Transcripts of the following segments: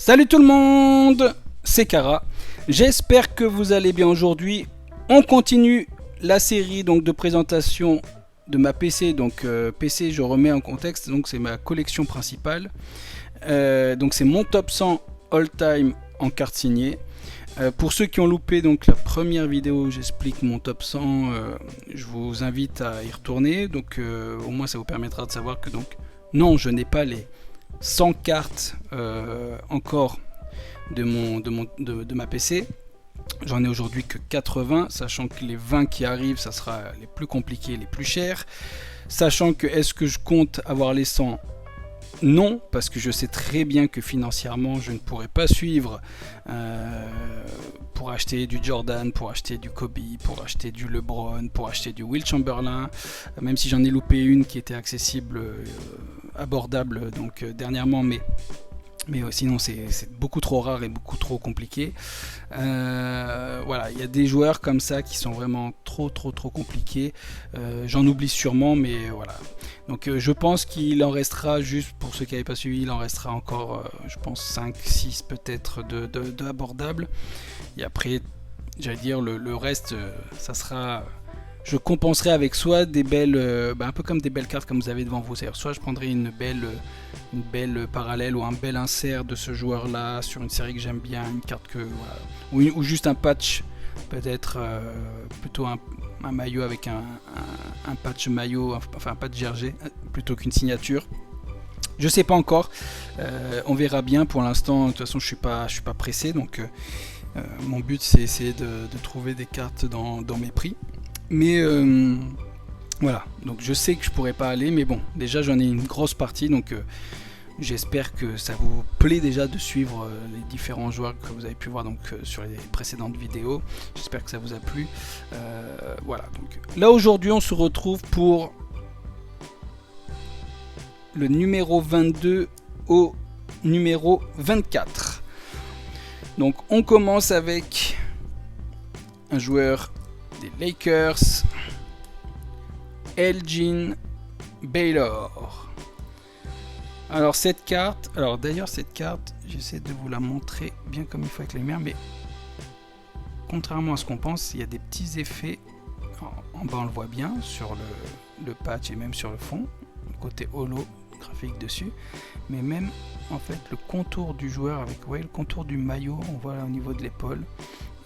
Salut tout le monde, c'est Kara. J'espère que vous allez bien aujourd'hui. On continue la série donc de présentation de ma PC. Donc PC, je remets en contexte. Donc c'est ma collection principale. Donc c'est mon top 100 all time en carte signée. Pour ceux qui ont loupé donc la première vidéo, j'explique mon top 100. Je vous invite à y retourner. Donc au moins ça vous permettra de savoir que donc non, je n'ai pas les 100 cartes encore de ma PC. J'en ai aujourd'hui que 80, sachant que les 20 qui arrivent, ça sera les plus compliqués, les plus chers. Sachant que est-ce que je compte avoir les 100 ? Non, parce que je sais très bien que financièrement, je ne pourrais pas suivre pour acheter du Jordan, pour acheter du Kobe, pour acheter du LeBron, pour acheter du Will Chamberlain, même si j'en ai loupé une qui était accessible, abordable donc dernièrement, mais sinon c'est beaucoup trop rare et beaucoup trop compliqué. Voilà, il y a des joueurs comme ça qui sont vraiment trop compliqués. J'en oublie sûrement, mais voilà. Donc je pense qu'il en restera, juste pour ceux qui n'avaient pas suivi, il en restera encore, je pense 5-6 peut-être de abordables. Et après, j'allais dire, le reste, ça sera... Je compenserai avec soit des belles, un peu comme des belles cartes comme vous avez devant vous. C'est-à-dire soit je prendrai une belle parallèle ou un bel insert de ce joueur-là sur une série que j'aime bien, une carte que voilà, ou juste un patch, peut-être plutôt un maillot avec un patch maillot, enfin un patch GRG plutôt qu'une signature. Je sais pas encore, on verra bien. Pour l'instant, de toute façon, je suis pas pressé, donc mon but c'est essayer de trouver des cartes dans mes prix. Mais voilà, donc je sais que je pourrais pas aller, mais bon, déjà j'en ai une grosse partie, donc j'espère que ça vous plaît déjà de suivre les différents joueurs que vous avez pu voir donc sur les précédentes vidéos. J'espère que ça vous a plu. Voilà, donc là aujourd'hui on se retrouve pour le numéro 22 au numéro 24. Donc on commence avec un joueur des Lakers, Elgin Baylor. Alors cette carte, j'essaie de vous la montrer bien comme il faut avec les lumières, mais contrairement à ce qu'on pense, il y a des petits effets. En bas on le voit bien sur le patch et même sur le fond, le côté holographique dessus, mais même en fait le contour du joueur avec le contour du maillot, on voit là au niveau de l'épaule,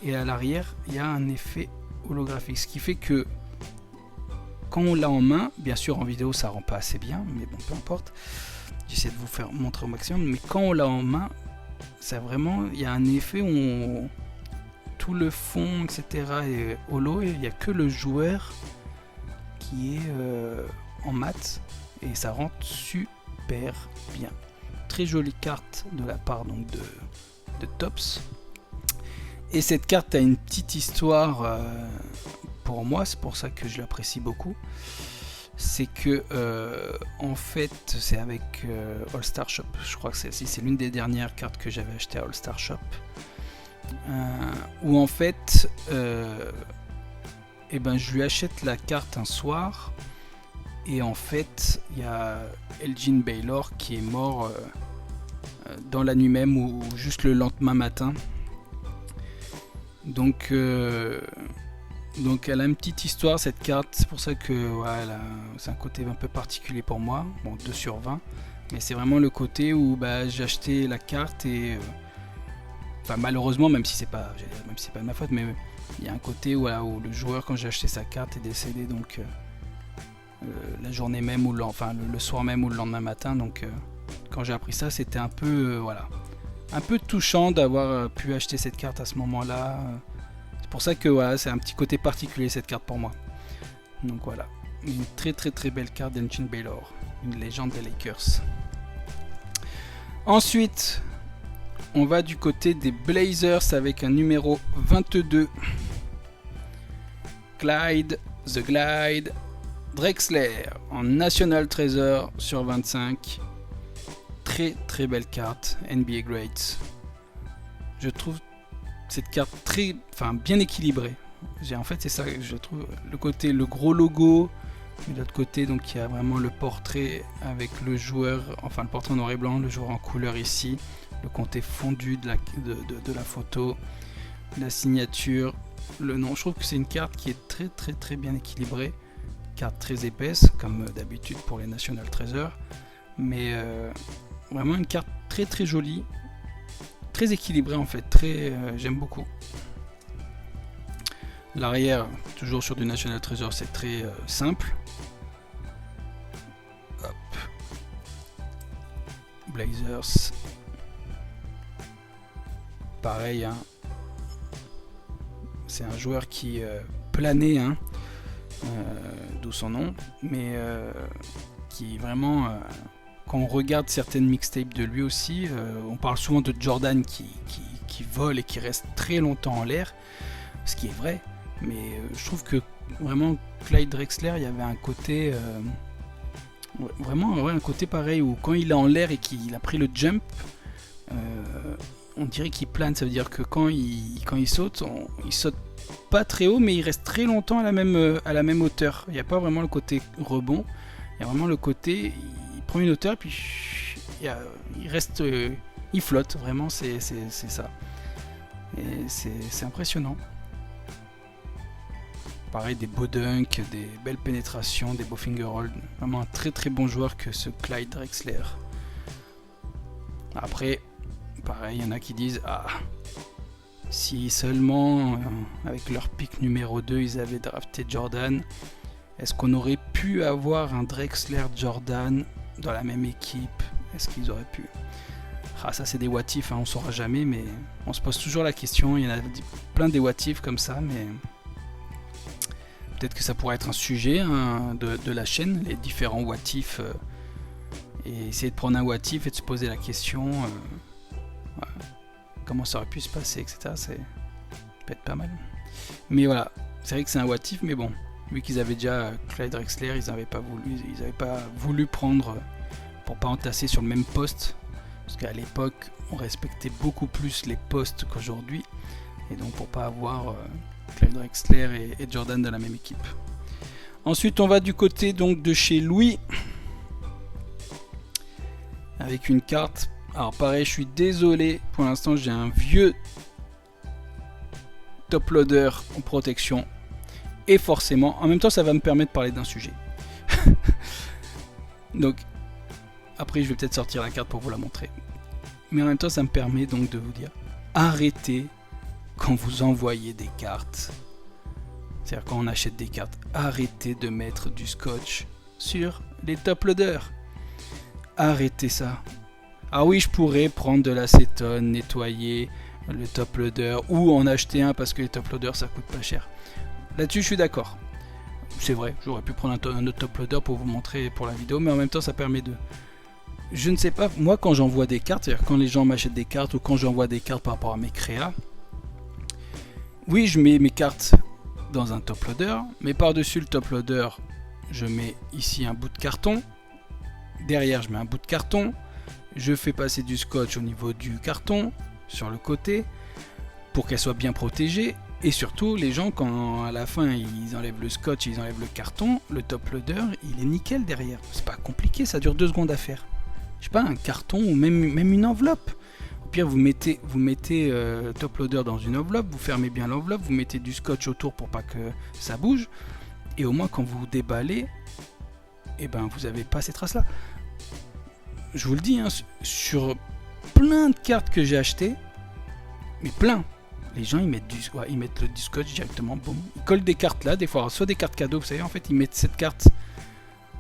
et à l'arrière il y a un effet holographique, ce qui fait que quand on l'a en main, bien sûr en vidéo ça rend pas assez bien, mais bon peu importe, j'essaie de vous faire montrer au maximum, mais quand on l'a en main, ça vraiment, il y a un effet où tout le fond etc est holo et il n'y a que le joueur qui est en mat, et ça rend super bien. Très jolie carte de la part donc de Topps. Et cette carte a une petite histoire pour moi, c'est pour ça que je l'apprécie beaucoup. C'est que en fait c'est avec All Star Shop, je crois que celle-ci c'est l'une des dernières cartes que j'avais acheté à All Star Shop, où en fait je lui achète la carte un soir, et en fait il y a Elgin Baylor qui est mort dans la nuit même ou juste le lendemain matin. Donc elle a une petite histoire cette carte, c'est pour ça que c'est un côté un peu particulier pour moi. Bon, 2 sur 20, mais c'est vraiment le côté où j'ai acheté la carte et malheureusement, même si c'est pas de ma faute, mais il y a un côté où le joueur, quand j'ai acheté sa carte, est décédé donc la journée même ou le soir même ou le lendemain matin. Donc quand j'ai appris ça, c'était un peu un peu touchant d'avoir pu acheter cette carte à ce moment-là. C'est pour ça que c'est un petit côté particulier cette carte pour moi. Donc voilà, une très belle carte d'Elgin Baylor, une légende des Lakers. Ensuite, on va du côté des Blazers avec un numéro 22, Clyde The Glide Drexler en National Treasure sur 25. Très belle carte, NBA Greats. Je trouve cette carte bien équilibrée. En fait c'est ça, je trouve, le gros logo, mais de l'autre côté donc il y a vraiment le portrait avec le joueur, le portrait en noir et blanc, le joueur en couleur ici, le comté fondu de la photo, la signature, le nom. Je trouve que c'est une carte qui est très bien équilibrée, carte très épaisse comme d'habitude pour les National Treasure, mais vraiment une carte très jolie, très équilibrée en fait, j'aime beaucoup. L'arrière, toujours sur du National Treasure, c'est très simple. Hop. Blazers. Pareil, hein. C'est un joueur qui planait, hein, d'où son nom, mais qui vraiment, quand on regarde certaines mixtapes de lui aussi, on parle souvent de Jordan qui vole et qui reste très longtemps en l'air, ce qui est vrai. Mais je trouve que vraiment Clyde Drexler, il y avait un côté vraiment un côté pareil où quand il est en l'air et qu'il a pris le jump, on dirait qu'il plane. Ça veut dire que quand il saute, il saute pas très haut, mais il reste très longtemps à la même hauteur. Il n'y a pas vraiment le côté rebond, il y a vraiment le côté, il prend une hauteur puis il reste, il flotte. Vraiment, c'est ça. Et c'est impressionnant. Pareil, des beaux dunks, des belles pénétrations, des beaux finger rolls. Vraiment un très bon joueur que ce Clyde Drexler. Après, pareil, il y en a qui disent si seulement avec leur pick numéro 2 ils avaient drafté Jordan, est-ce qu'on aurait pu avoir un Drexler Jordan dans la même équipe? Est-ce qu'ils auraient pu? Ça c'est des what if, hein, on saura jamais, mais on se pose toujours la question. Il y en a plein des what if comme ça, mais peut-être que ça pourrait être un sujet, hein, de la chaîne, les différents what if, et essayer de prendre un what if et de se poser la question comment ça aurait pu se passer, etc. C'est peut-être pas mal. Mais voilà, c'est vrai que c'est un what if, mais bon, vu qu'ils avaient déjà Clyde Drexler, ils n'avaient pas voulu prendre pour pas entasser sur le même poste, parce qu'à l'époque, on respectait beaucoup plus les postes qu'aujourd'hui, et donc pour pas avoir Clyde Drexler et Jordan dans la même équipe. Ensuite, on va du côté donc de chez Louis, avec une carte. Alors pareil, je suis désolé, pour l'instant j'ai un vieux top loader en protection, et forcément, en même temps ça va me permettre de parler d'un sujet. Donc après je vais peut-être sortir la carte pour vous la montrer, mais en même temps ça me permet donc de vous dire, arrêtez quand vous envoyez des cartes, c'est-à-dire quand on achète des cartes, arrêtez de mettre du scotch sur les top loaders. Arrêtez ça. Ah oui, je pourrais prendre de l'acétone, nettoyer le top loader, ou en acheter un parce que les top loaders ça coûte pas cher. Là-dessus je suis d'accord. C'est vrai, j'aurais pu prendre un autre top loader pour vous montrer pour la vidéo, mais en même temps ça permet de... Je ne sais pas, moi quand j'envoie des cartes, c'est-à-dire quand les gens m'achètent des cartes ou quand j'envoie des cartes par rapport à mes créas, oui je mets mes cartes dans un top loader, mais par-dessus le top loader, je mets ici un bout de carton, derrière je mets un bout de carton, je fais passer du scotch au niveau du carton, sur le côté, pour qu'elle soit bien protégée, et surtout les gens quand à la fin ils enlèvent le scotch, ils enlèvent le carton, le top loader il est nickel derrière, c'est pas compliqué, ça dure 2 secondes à faire. Je sais pas, un carton ou même une enveloppe. Au pire vous mettez top loader dans une enveloppe, vous fermez bien l'enveloppe, vous mettez du scotch autour pour pas que ça bouge, et au moins quand vous déballez, et ben vous avez pas ces traces là. Je vous le dis, hein, sur plein de cartes que j'ai achetées, mais plein, les gens ils mettent le scotch directement, boum, ils collent des cartes là, des fois, soit des cartes cadeaux, vous savez, en fait ils mettent cette carte,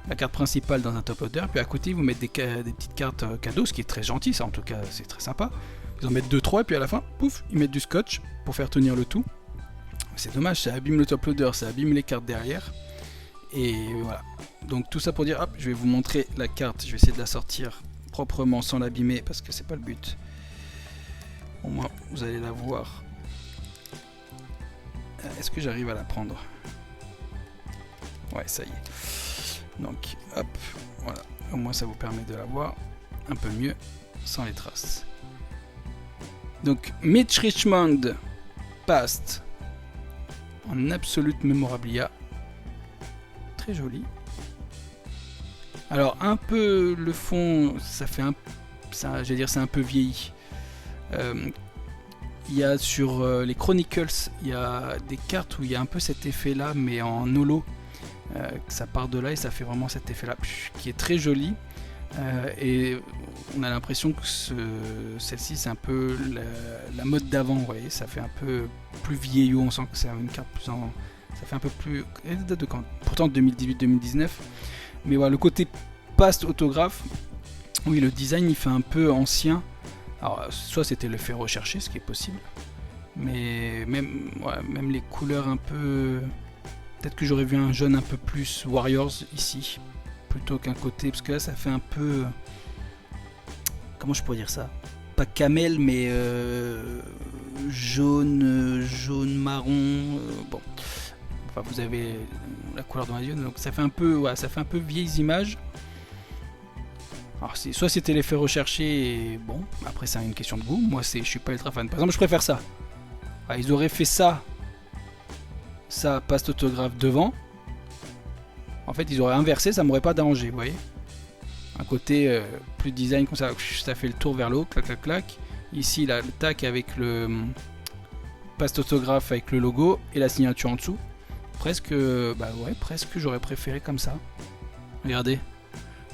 la carte principale dans un top loader, puis à côté ils vous mettent des petites cartes cadeaux, ce qui est très gentil, ça en tout cas c'est très sympa. Ils en mettent 2-3 et puis à la fin, pouf, ils mettent du scotch pour faire tenir le tout. C'est dommage, ça abîme le top loader, ça abîme les cartes derrière. Et voilà, donc tout ça pour dire, hop, je vais vous montrer la carte, je vais essayer de la sortir proprement sans l'abîmer parce que c'est pas le but. Au moins vous allez la voir. Est-ce que j'arrive à la prendre? Ouais, ça y est. Donc hop, voilà, au moins ça vous permet de la voir un peu mieux sans les traces. Donc Mitch Richmond Past en Absolute Memorabilia, très joli. Alors un peu le fond, ça fait j'allais dire c'est un peu vieilli. Il y a sur les Chronicles, il y a des cartes où il y a un peu cet effet là, mais en holo. Ça part de là et ça fait vraiment cet effet là qui est très joli. Et on a l'impression que celle-ci c'est un peu la mode d'avant, vous voyez, ça fait un peu plus vieillot, on sent que c'est une carte plus en... Ça fait un peu plus... Elle date de quand? Pourtant 2018-2019. Mais voilà, le côté past autographe, oui, le design il fait un peu ancien. Alors soit c'était le fait recherché, ce qui est possible, mais même, ouais, même les couleurs un peu... Peut-être que j'aurais vu un jaune un peu plus Warriors ici, plutôt qu'un côté, parce que là ça fait un peu... Comment je pourrais dire ça? Pas camel, mais jaune, jaune marron, bon. Enfin, vous avez la couleur dans les yeux, donc ça fait un peu, ouais, ça fait un peu vieilles images. Alors soit c'était l'effet recherché, et bon, après c'est une question de goût, moi je suis pas ultra fan. Par exemple je préfère ça. Ouais, ils auraient fait ça passe autographe devant. En fait ils auraient inversé, ça m'aurait pas dérangé, vous voyez. Un côté plus design comme ça, ça fait le tour vers le haut, clac clac clac. Ici là, le tac avec le passe autographe avec le logo et la signature en dessous. Presque, bah ouais, presque j'aurais préféré comme ça. Regardez.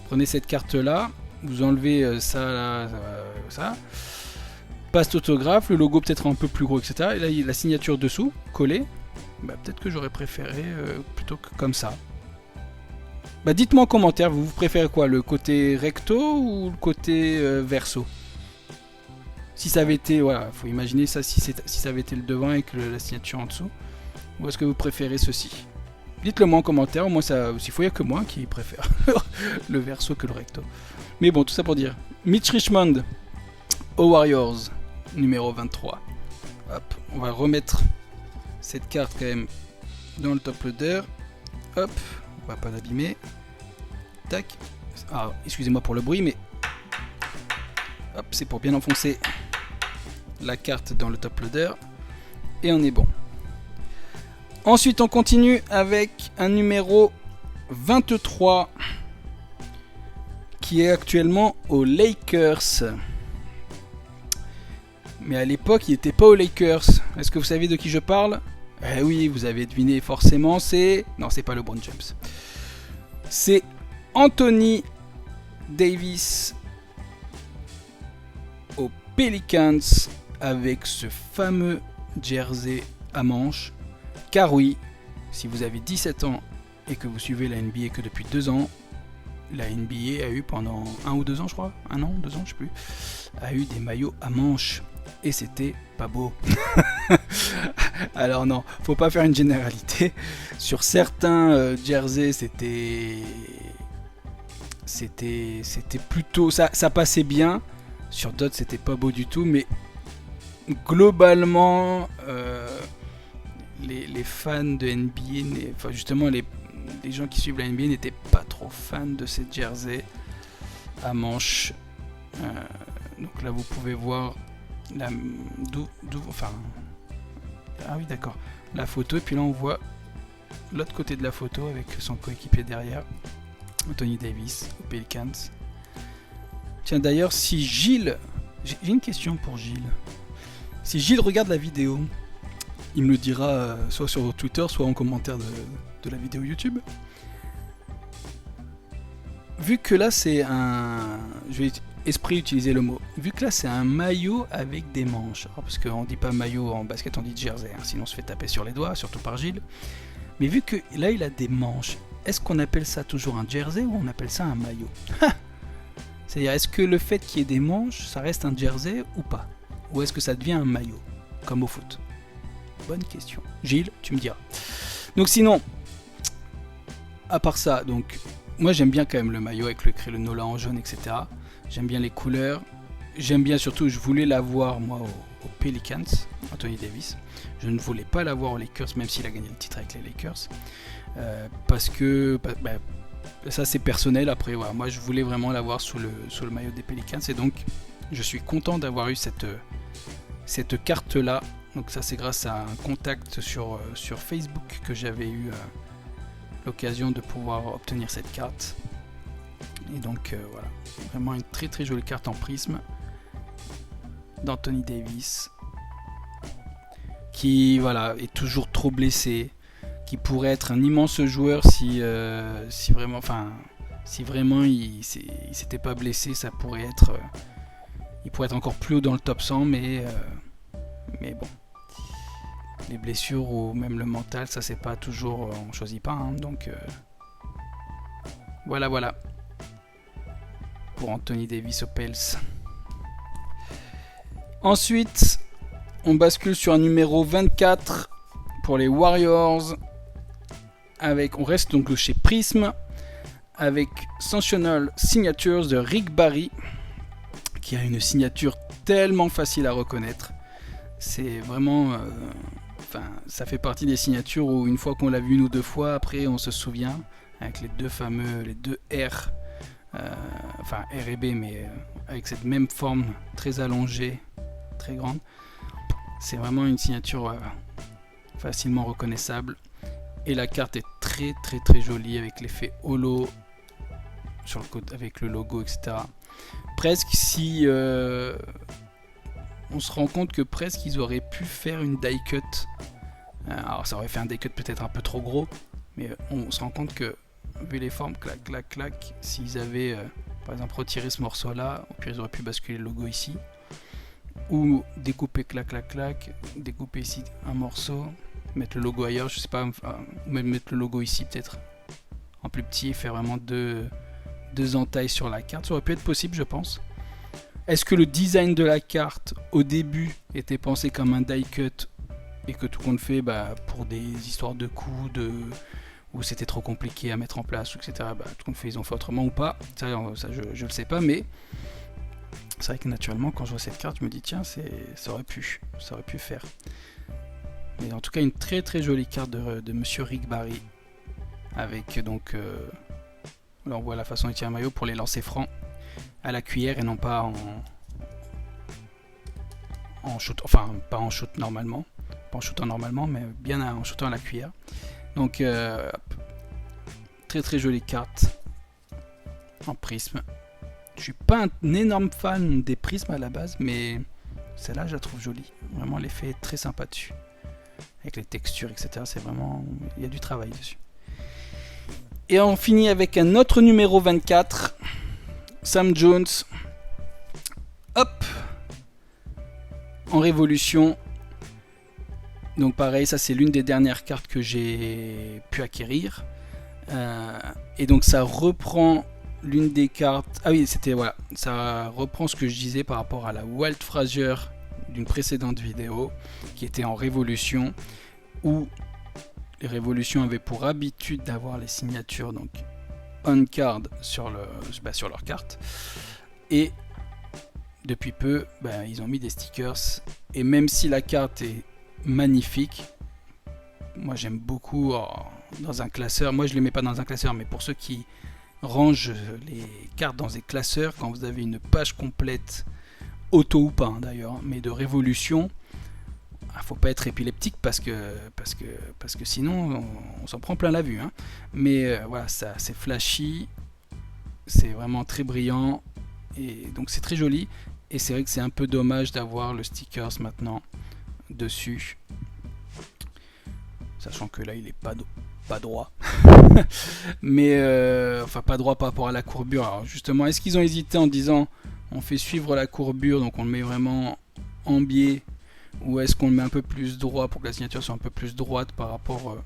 Prenez cette carte là, vous enlevez ça, là, ça, passe autographe, le logo peut-être un peu plus gros, etc. Et là il y a la signature dessous, collée. Bah, peut-être que j'aurais préféré plutôt que comme ça. Bah, dites-moi en commentaire, vous préférez quoi, le côté recto ou le côté verso? Si ça avait été, voilà, faut imaginer ça, si ça avait été le devant avec la signature en dessous, ou est-ce que vous préférez ceci? Dites-le moi en commentaire, moi ça, s'il faut, il n'y a que moi qui préfère le verso que le recto. Mais bon, tout ça pour dire, Mitch Richmond aux Warriors, numéro 23. Hop, on va remettre cette carte quand même dans le top loader. Hop, on va pas l'abîmer. Tac. Ah, excusez-moi pour le bruit, mais hop, c'est pour bien enfoncer la carte dans le top loader. Et on est bon. Ensuite, on continue avec un numéro 23 qui est actuellement aux Lakers. Mais à l'époque, il n'était pas aux Lakers. Est-ce que vous savez de qui je parle? Eh oui, vous avez deviné forcément, c'est... Non, c'est pas LeBron James. C'est Anthony Davis aux Pelicans avec ce fameux jersey à manches. Car oui, si vous avez 17 ans et que vous suivez la NBA que depuis 2 ans, la NBA a eu pendant 1 ou 2 ans, je crois, 1 an, 2 ans, je sais plus, a eu des maillots à manches et c'était pas beau. Alors non, faut pas faire une généralité. Sur certains jerseys, c'était plutôt, ça passait bien. Sur d'autres, c'était pas beau du tout, mais globalement, les fans de NBA, enfin justement les gens qui suivent la NBA n'étaient pas trop fans de ces jerseys à manches. Donc là vous pouvez voir enfin, ah oui d'accord, la photo, et puis là on voit l'autre côté de la photo avec son coéquipier derrière, Anthony Davis aux Pelicans. Tiens d'ailleurs, si Gilles, j'ai une question pour Gilles. Si Gilles regarde la vidéo, il me le dira soit sur Twitter, soit en commentaire de la vidéo YouTube. Vu que là c'est un... Je vais utiliser le mot. Vu que là c'est un maillot avec des manches. Alors, parce qu'on dit pas maillot en basket, on dit jersey, hein, sinon on se fait taper sur les doigts, surtout par Gilles. Mais vu que là il a des manches, est-ce qu'on appelle ça toujours un jersey ou on appelle ça un maillot? C'est-à-dire, est-ce que le fait qu'il y ait des manches, ça reste un jersey ou pas? Ou est-ce que ça devient un maillot, comme au foot? Bonne question. Gilles, tu me diras. Donc sinon, à part ça, donc moi j'aime bien quand même le maillot avec le Nola en jaune, etc. J'aime bien les couleurs. J'aime bien surtout, je voulais l'avoir moi aux Pelicans, Anthony Davis. Je ne voulais pas l'avoir aux Lakers, même s'il a gagné le titre avec les Lakers. Parce que ça c'est personnel. Après, voilà, moi je voulais vraiment l'avoir sous le maillot des Pelicans. Et donc je suis content d'avoir eu cette carte là. Donc ça c'est grâce à un contact sur Facebook que j'avais eu l'occasion de pouvoir obtenir cette carte. Et donc voilà, vraiment une très très jolie carte en prisme. d'Anthony Davis, qui voilà, est toujours trop blessé, qui pourrait être un immense joueur si vraiment il s'était pas blessé, ça pourrait être il pourrait être encore plus haut dans le top 100, mais bon, les blessures ou même le mental, ça c'est pas toujours, on choisit pas, hein, donc voilà pour Anthony Davis aux Pels. Ensuite, on bascule sur un numéro 24 pour les Warriors. On reste donc chez Prism avec Sensational Signatures de Rick Barry, qui a une signature tellement facile à reconnaître. C'est vraiment, ça fait partie des signatures où une fois qu'on l'a vu une ou deux fois, après on se souvient, avec les deux R, R et B, mais avec cette même forme très allongée, très grande. C'est vraiment une signature facilement reconnaissable. Et la carte est très très très jolie avec l'effet holo sur le côté, avec le logo, etc. Presque si on se rend compte que presque ils auraient pu faire une die cut. Alors ça aurait fait un die cut peut-être un peu trop gros, mais on se rend compte que vu les formes, clac clac clac, s'ils avaient par exemple retiré ce morceau là, au pire ils auraient pu basculer le logo ici, ou découper clac clac clac, découper ici un morceau, mettre le logo ailleurs, je sais pas, ou même mettre le logo ici peut-être en plus petit et faire vraiment deux entailles sur la carte. Ça aurait pu être possible, je pense. Est-ce que le design de la carte au début était pensé comme un die cut et que tout compte fait pour des histoires de coûts, où c'était trop compliqué à mettre en place, etc. Tout compte fait, ils ont fait autrement ou pas, ça je le sais pas, mais c'est vrai que naturellement quand je vois cette carte je me dis tiens, ça aurait pu faire. Mais en tout cas une très très jolie carte de Monsieur Rick Barry, avec donc là on voit la façon de tirer un maillot pour les lancers francs à la cuillère et non pas en shoot, enfin pas en shoot normalement, pas en shootant normalement, mais bien en shootant à la cuillère. Donc très très jolie carte en prisme. Je suis pas un énorme fan des prismes à la base, mais celle-là je la trouve jolie. Vraiment l'effet est très sympa dessus. Avec les textures, etc. C'est vraiment, il y a du travail dessus. Et on finit avec un autre numéro 24, Sam Jones. Hop, en révolution. Donc pareil, ça c'est l'une des dernières cartes que j'ai pu acquérir. Et donc ça reprend l'une des cartes. Ah oui, c'était voilà, ça reprend ce que je disais par rapport à la Walt Frazier d'une précédente vidéo, qui était en révolution, où les révolutions avaient pour habitude d'avoir les signatures donc on card sur leur carte, et depuis peu ils ont mis des stickers. Et même si la carte est magnifique, moi j'aime beaucoup dans un classeur, moi je les mets pas dans un classeur, mais pour ceux qui rangent les cartes dans des classeurs, quand vous avez une page complète, auto ou pas d'ailleurs, mais de révolution, faut pas être épileptique parce que sinon on s'en prend plein la vue, hein. Mais voilà, ça c'est flashy, c'est vraiment très brillant, et donc c'est très joli. Et c'est vrai que c'est un peu dommage d'avoir le stickers maintenant dessus, sachant que là il est pas droit. Mais enfin pas droit par rapport à la courbure. Alors justement, est-ce qu'ils ont hésité en disant on fait suivre la courbure, donc on le met vraiment en biais, ou est-ce qu'on le met un peu plus droit pour que la signature soit un peu plus droite par rapport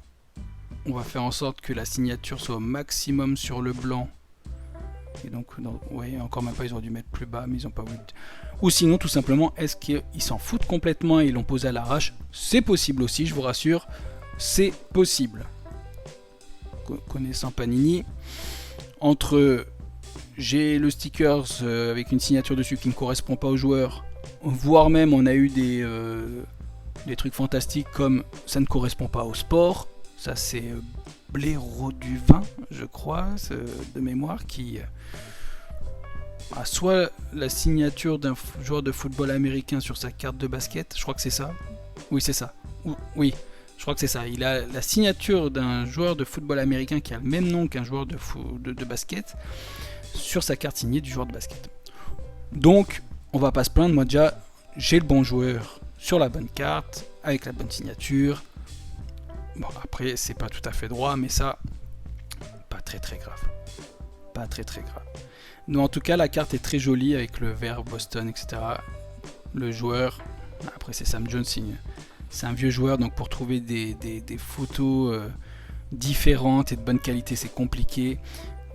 on va faire en sorte que la signature soit au maximum sur le blanc. Et donc, ouais, encore même pas, ils auraient dû mettre plus bas, mais ils n'ont pas voulu. Ou sinon, tout simplement, est-ce qu'ils s'en foutent complètement et ils l'ont posé à l'arrache? C'est possible aussi, je vous rassure, c'est possible. Connaissant Panini, entre j'ai le stickers avec une signature dessus qui ne correspond pas au joueur, voire même on a eu des trucs fantastiques comme ça ne correspond pas au sport. Ça c'est Blaireau du Vin, je crois, de mémoire, qui a soit la signature d'un joueur de football américain sur sa carte de basket, je crois que c'est ça. Oui, c'est ça. Oui, je crois que c'est ça. Il a la signature d'un joueur de football américain qui a le même nom qu'un joueur de basket sur sa carte signée du joueur de basket. Donc, on va pas se plaindre. Moi déjà, j'ai le bon joueur sur la bonne carte, avec la bonne signature. Bon, après, c'est pas tout à fait droit, mais ça, pas très grave. Pas très grave. Donc, en tout cas, la carte est très jolie avec le vert Boston, etc. Le joueur, après, c'est Sam Jones, c'est un vieux joueur, donc pour trouver des photos différentes et de bonne qualité, c'est compliqué.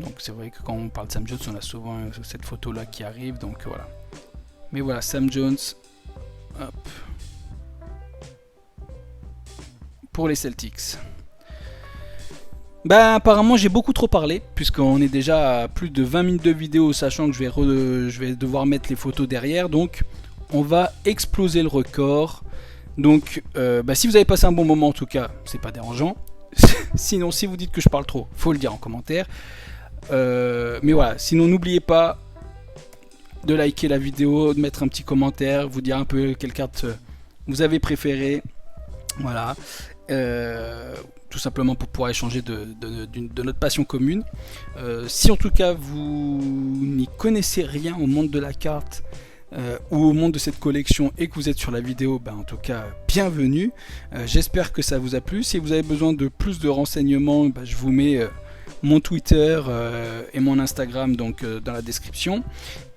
Donc, c'est vrai que quand on parle de Sam Jones, on a souvent cette photo-là qui arrive, donc voilà. Mais voilà, Sam Jones, hop. Pour les Celtics. Ben apparemment j'ai beaucoup trop parlé, puisqu'on est déjà à plus de 20 minutes de vidéo, sachant que je vais devoir mettre les photos derrière, donc on va exploser le record. Donc si vous avez passé un bon moment en tout cas, c'est pas dérangeant. Sinon si vous dites que je parle trop, faut le dire en commentaire. Mais voilà, sinon n'oubliez pas de liker la vidéo, de mettre un petit commentaire, vous dire un peu quelle carte vous avez préférée. Voilà. Tout simplement pour pouvoir échanger de notre passion commune. Si en tout cas vous n'y connaissez rien au monde de la carte ou au monde de cette collection et que vous êtes sur la vidéo, en tout cas bienvenue. J'espère que ça vous a plu. Si vous avez besoin de plus de renseignements, je vous mets mon Twitter et mon Instagram donc dans la description.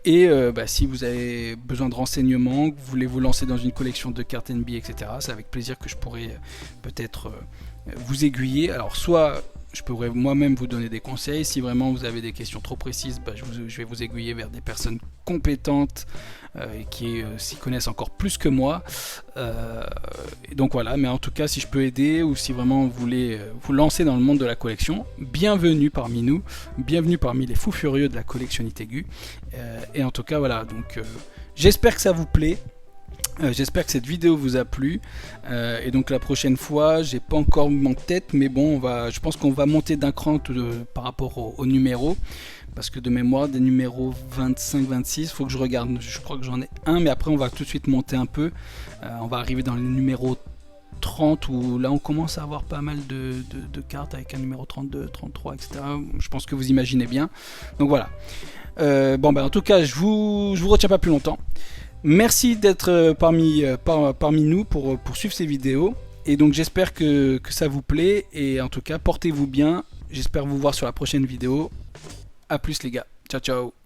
Et si vous avez besoin de renseignements, que vous voulez vous lancer dans une collection de cartes NBA, etc., c'est avec plaisir que je pourrais peut-être vous aiguiller. Alors soit je pourrais moi-même vous donner des conseils, si vraiment vous avez des questions trop précises, je vais vous aiguiller vers des personnes compétentes et qui s'y connaissent encore plus que moi. Et donc voilà, mais en tout cas si je peux aider ou si vraiment vous voulez vous lancer dans le monde de la collection, bienvenue parmi nous, bienvenue parmi les fous furieux de la collectionnite aiguë. Et en tout cas voilà, donc j'espère que ça vous plaît. J'espère que cette vidéo vous a plu et donc la prochaine fois, j'ai pas encore en tête, mais bon, je pense qu'on va monter d'un cran par rapport au numéro, parce que de mémoire des numéros 25-26, faut que je regarde, je crois que j'en ai un, mais après on va tout de suite monter un peu, on va arriver dans le numéro 30 où là on commence à avoir pas mal de cartes avec un numéro 32, 33, etc. Je pense que vous imaginez bien. Donc voilà. En tout cas, je vous retiens pas plus longtemps. Merci d'être parmi nous pour suivre ces vidéos. Et donc j'espère que ça vous plaît. Et en tout cas, portez-vous bien. J'espère vous voir sur la prochaine vidéo. A plus les gars. Ciao ciao.